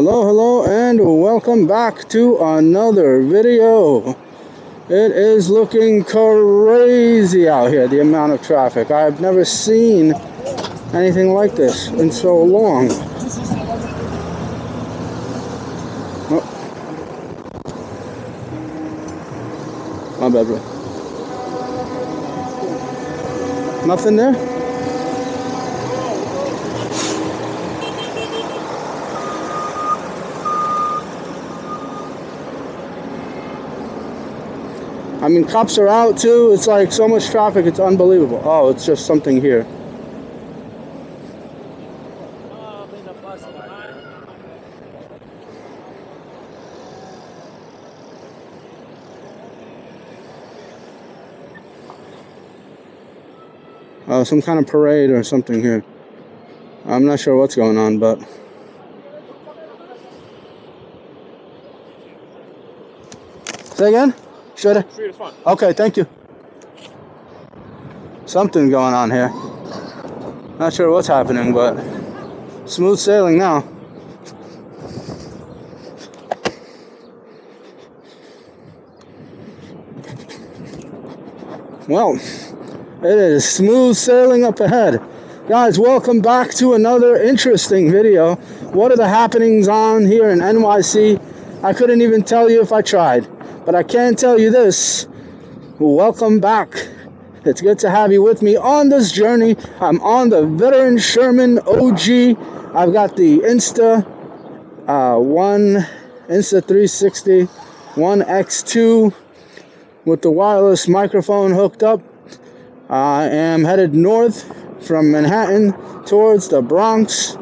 Hello, and welcome back to another video. It is looking crazy out here, the amount of traffic. I've never seen anything like this in so long. Oh. My bad, bro. Nothing there? I mean, cops are out too. It's like so much traffic, it's unbelievable. Oh, it's just something here. Some kind of parade or something here. I'm not sure what's going on, but... Say again? Should I? Okay, thank you. Something going on here. Not sure what's happening, but smooth sailing now. Well, it is smooth sailing up ahead. Guys, welcome back to another interesting video. What are the happenings on here in NYC? I couldn't even tell you if I tried. But I can tell you this, welcome back. It's good to have you with me on this journey. I'm on the Veteran Sherman OG. I've got the Insta 360 One X2 with the wireless microphone hooked up. I am headed north from Manhattan towards the Bronx.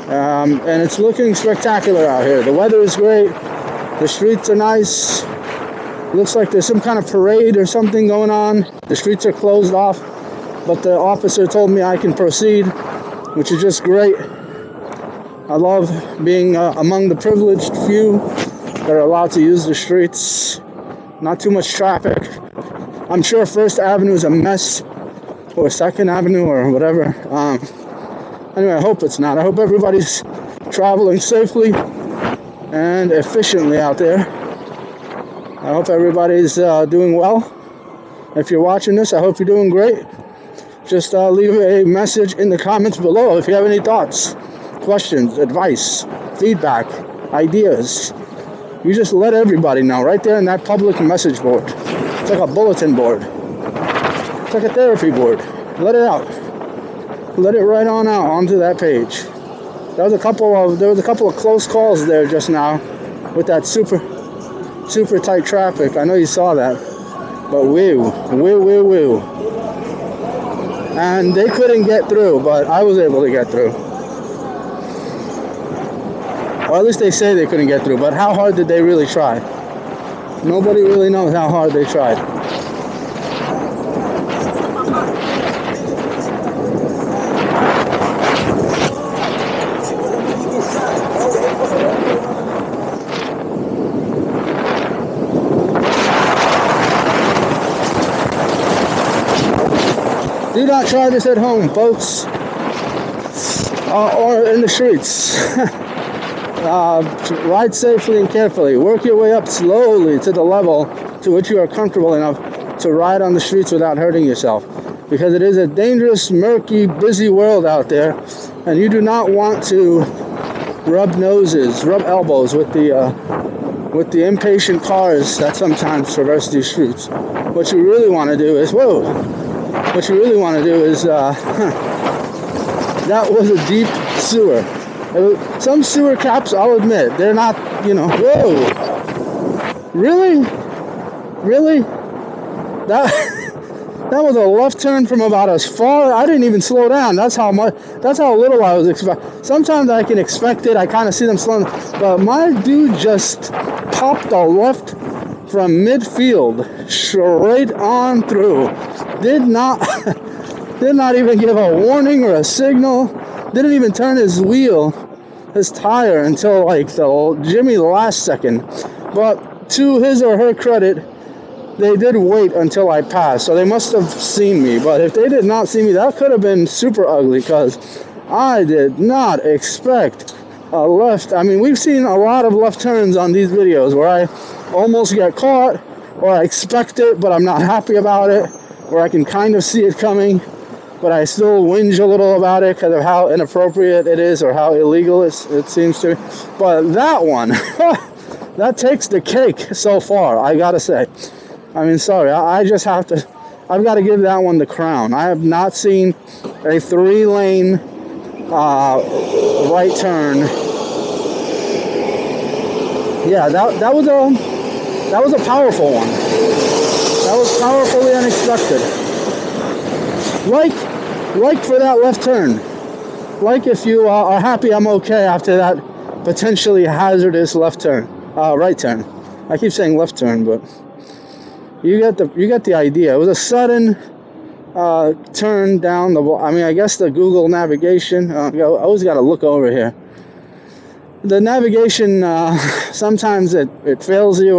And it's looking spectacular out here. The weather is great. The streets are nice. Looks like there's some kind of parade or something going on. The streets are closed off, but the officer told me I can proceed, which is just great. I love being among the privileged few that are allowed to use the streets. Not too much traffic. I'm sure First Avenue is a mess, or Second Avenue, or whatever. Anyway, I hope it's not. I hope everybody's traveling safely and efficiently out there. I hope everybody's doing well. If you're watching this, I hope you're doing great. Just leave a message in the comments below if you have any thoughts, questions, advice, feedback, ideas. You just let everybody know right there in that public message board. It's like a bulletin board. It's like a therapy board. Let it out. Let it right on out onto that page. There was a couple of close calls there just now with that super tight traffic. I know you saw that, but woo. And they couldn't get through, but I was able to get through. Or at least they say they couldn't get through, but how hard did they really try? Nobody really knows how hard they tried. Do not try this at home, folks, or in the streets. Ride safely and carefully. Work your way up slowly to the level to which you are comfortable enough to ride on the streets without hurting yourself. Because it is a dangerous, murky, busy world out there, and you do not want to rub elbows with the impatient cars that sometimes traverse these streets. What you really want to do is, that was a deep sewer. Some sewer caps, I'll admit, they're not, whoa. Really? That was a left turn from about as far, I didn't even slow down. That's how little I was expecting. Sometimes I can expect it, I kind of see them slowing, but my dude just popped a left from midfield, straight on through. Did not even give a warning or a signal. Didn't even turn his tire until like the last second. But to his or her credit, they did wait until I passed. So they must have seen me. But if they did not see me, that could have been super ugly, because I did not expect a left. I mean, we've seen a lot of left turns on these videos where I almost get caught, or I expect it, but I'm not happy about it, or I can kind of see it coming, but I still whinge a little about it because of how inappropriate it is or how illegal it seems to be. But that one, that takes the cake so far, I gotta say. I mean, sorry, I just have to, I've got to give that one the crown. I have not seen a 3-lane right turn. Yeah, that was a powerful one. That was powerfully unexpected. Like for that left turn. Like if you are happy I'm okay after that potentially hazardous left turn, right turn. I keep saying left turn, but you get the idea. It was a sudden turn down the. I mean, I guess the Google navigation. I always got to look over here. The navigation sometimes it fails you,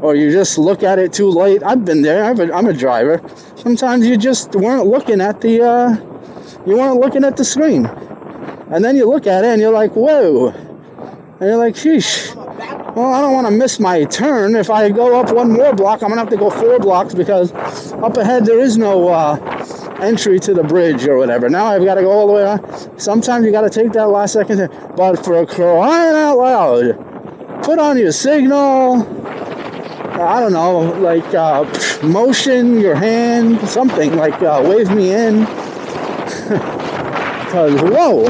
or you just look at it too late. I've been there. I'm a driver. Sometimes you just weren't looking at the screen, and then you look at it and you're like, whoa, and you're like, sheesh. Well, I don't want to miss my turn. If I go up one more block, I'm gonna have to go 4 blocks because up ahead there is no entry to the bridge or whatever. Now I've got to go all the way on. Sometimes you got to take that last second. But for crying out loud, put on your signal. I don't know, like motion your hand, something like wave me in. Because whoa,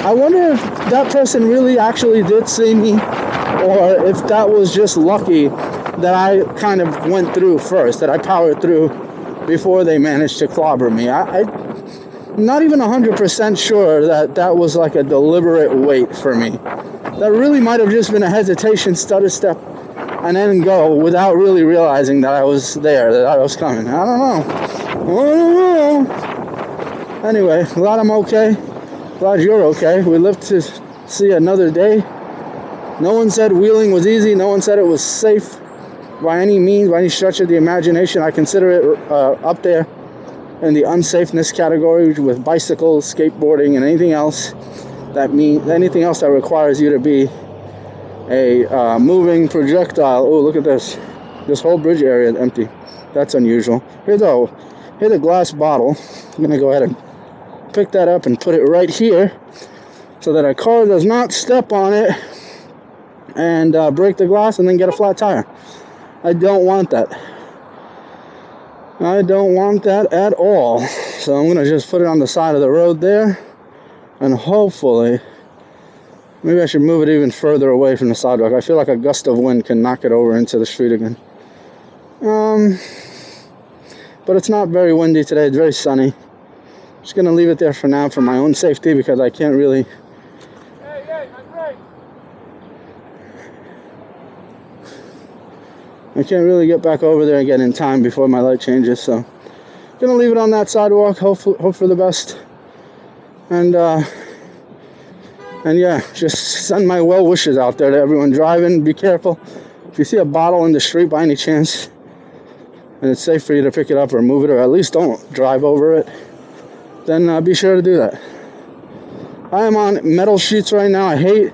I wonder if that person really actually did see me, or if that was just lucky that I kind of went through first, that I powered through before they managed to clobber me. I'm not even 100% sure that was like a deliberate wait for me. That really might have just been a hesitation, stutter step, and then go without really realizing that I was there, that I was coming. I don't know. Anyway, glad I'm okay. Glad you're okay. We lived to see another day. No one said wheeling was easy. No one said it was safe by any means, by any stretch of the imagination. I consider it up there in the unsafeness category with bicycles, skateboarding, and anything else that requires you to be a moving projectile. Oh, look at this. This whole bridge area is empty. That's unusual. Here's a glass bottle. I'm going to go ahead and pick that up and put it right here so that a car does not step on it and break the glass and then get a flat tire. I don't want that. I don't want that at all. So I'm going to just put it on the side of the road there. And hopefully, maybe I should move it even further away from the sidewalk. I feel like a gust of wind can knock it over into the street again. But it's not very windy today. It's very sunny. I'm just going to leave it there for now for my own safety because I can't really... I can't really get back over there and get in time before my light changes, so gonna leave it on that sidewalk. Hope for the best, and yeah, just send my well wishes out there to everyone driving. Be careful. If you see a bottle in the street by any chance, and it's safe for you to pick it up or move it, or at least don't drive over it, then be sure to do that. I am on metal sheets right now. I hate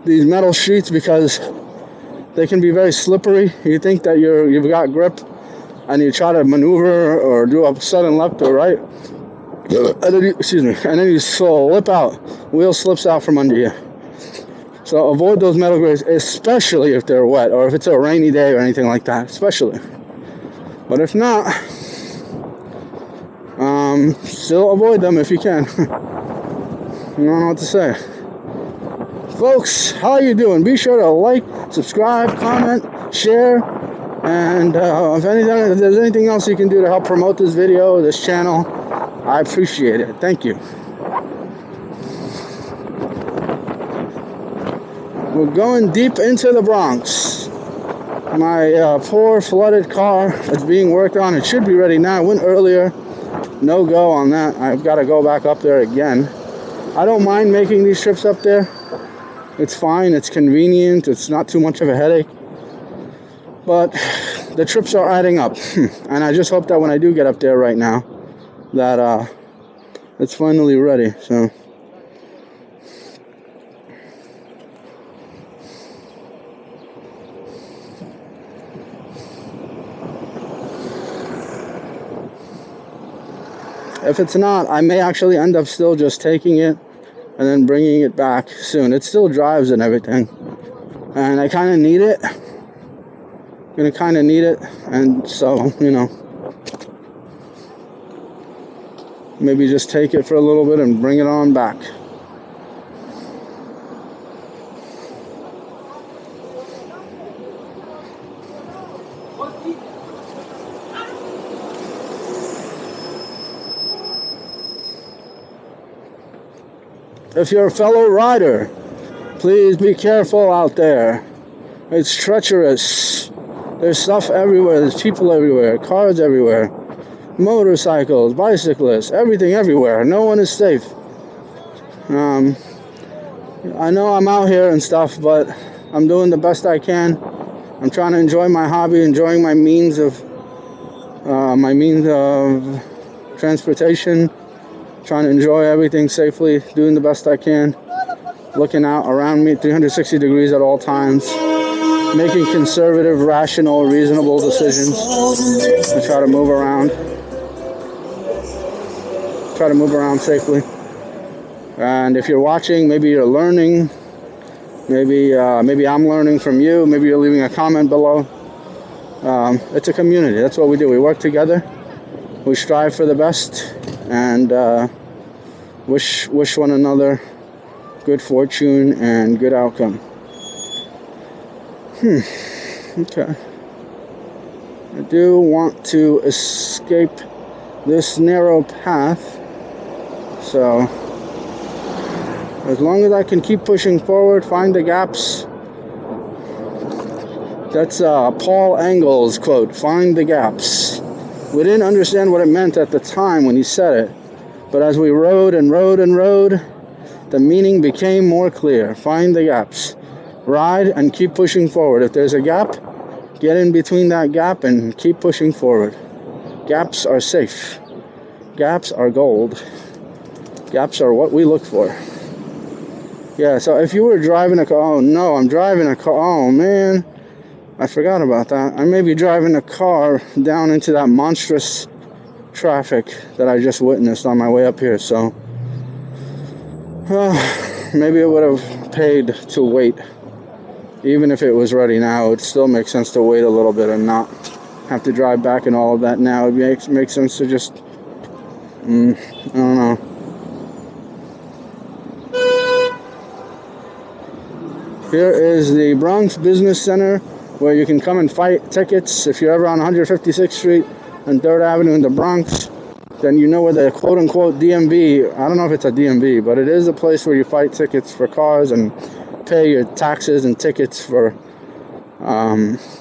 these metal sheets because they can be very slippery. You think that you've got grip, and you try to maneuver or do a sudden left or right, and then you slip out. Wheel slips out from under you. So avoid those metal grids, especially if they're wet or if it's a rainy day or anything like that. Especially, but if not, still avoid them if you can. I don't know what to say. Folks, how you doing? Be sure to like, subscribe, comment, share, and if there's anything else you can do to help promote this video, this channel, I appreciate it. Thank you. We're going deep into the Bronx. My poor flooded car is being worked on. It should be ready now. I went earlier. No go on that. I've got to go back up there again. I don't mind making these trips up there. It's fine, it's convenient, it's not too much of a headache. But the trips are adding up. And I just hope that when I do get up there right now, that it's finally ready. So if it's not, I may actually end up still just taking it and then bringing it back soon. It still drives and everything, and I kind of need it. Gonna kind of need it, and so, you know, maybe just take it for a little bit and bring it on back. If you're a fellow rider, please be careful out there. It's treacherous. There's stuff everywhere. There's people everywhere. Cars everywhere. Motorcycles, bicyclists, everything everywhere. No one is safe. I know I'm out here and stuff, but I'm doing the best I can. I'm trying to enjoy my hobby, enjoying my means of transportation. Trying to enjoy everything safely, doing the best I can, looking out around me 360 degrees at all times, making conservative, rational, reasonable decisions to try to move around safely. And if you're watching, maybe you're learning, maybe I'm learning from you, maybe you're leaving a comment below. It's a community. That's what we do. We work together. We strive for the best, and wish one another good fortune and good outcome. Okay. I do want to escape this narrow path, so as long as I can keep pushing forward, find the gaps. That's Paul Engel's quote, "Find the gaps." We didn't understand what it meant at the time when he said it, but as we rode and rode and rode, the meaning became more clear. Find the gaps. Ride and keep pushing forward. If there's a gap, get in between that gap and keep pushing forward. Gaps are safe. Gaps are gold. Gaps are what we look for. Yeah, so if you were driving a car, oh no, I'm driving a car, oh man, I forgot about that. I may be driving a car down into that monstrous traffic that I just witnessed on my way up here, so maybe it would have paid to wait. Even if it was ready now, it still makes sense to wait a little bit and not have to drive back and all of that now. It makes sense to just, I don't know. Here is the Bronx Business Center, where you can come and fight tickets. If you're ever on 156th Street and 3rd Avenue in the Bronx, then you know where the quote-unquote DMV, I don't know if it's a DMV, but it is a place where you fight tickets for cars and pay your taxes and tickets for, I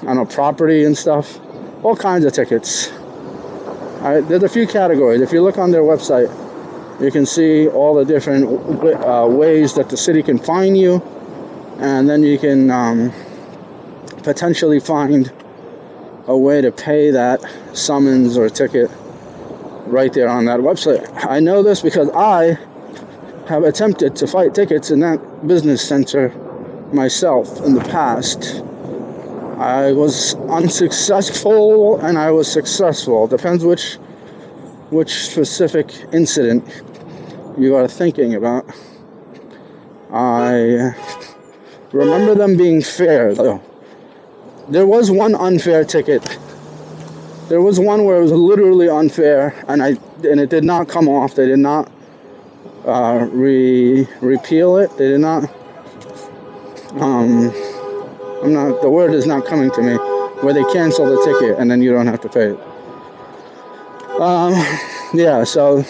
don't know, property and stuff. All kinds of tickets. There's a few categories. If you look on their website, you can see all the different ways that the city can fine you, and then you can potentially find a way to pay that summons or ticket right there on that website. I know this because I have attempted to fight tickets in that business center myself in the past. I was unsuccessful and I was successful. Depends which specific incident you are thinking about. I remember them being fair, though. There was one unfair ticket. There was one where it was literally unfair, and it did not come off. They did not repeal it. They did not. The word is not coming to me. Where they cancel the ticket and then you don't have to pay it. Yeah, so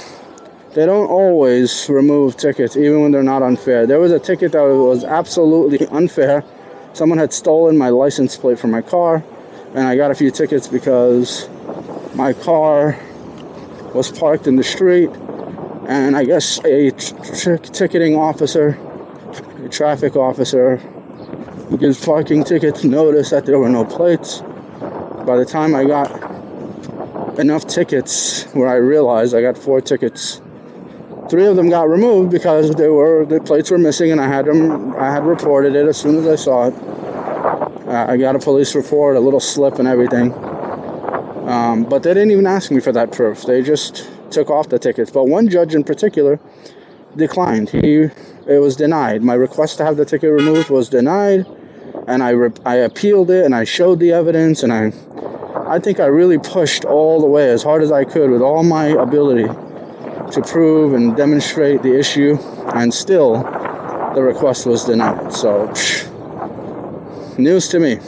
they don't always remove tickets, even when they're not unfair. There was a ticket that was absolutely unfair. Someone had stolen my license plate from my car, and I got a few tickets because my car was parked in the street, and I guess a ticketing officer, a traffic officer, who gives parking tickets, noticed that there were no plates. By the time I got enough tickets where I realized I got 4 tickets, 3 of them got removed because the plates were missing, and I had reported it as soon as I saw it. I got a police report, a little slip and everything. But they didn't even ask me for that proof. They just took off the tickets. But one judge in particular declined. It was denied. My request to have the ticket removed was denied, and I appealed it, and I showed the evidence, and I think I really pushed all the way as hard as I could with all my ability to prove and demonstrate the issue, and still the request was denied. So, news to me.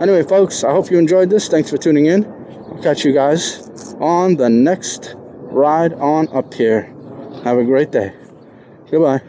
Anyway, folks, I hope you enjoyed this. Thanks for tuning in. I'll catch you guys on the next ride on up here. Have a great day. Goodbye.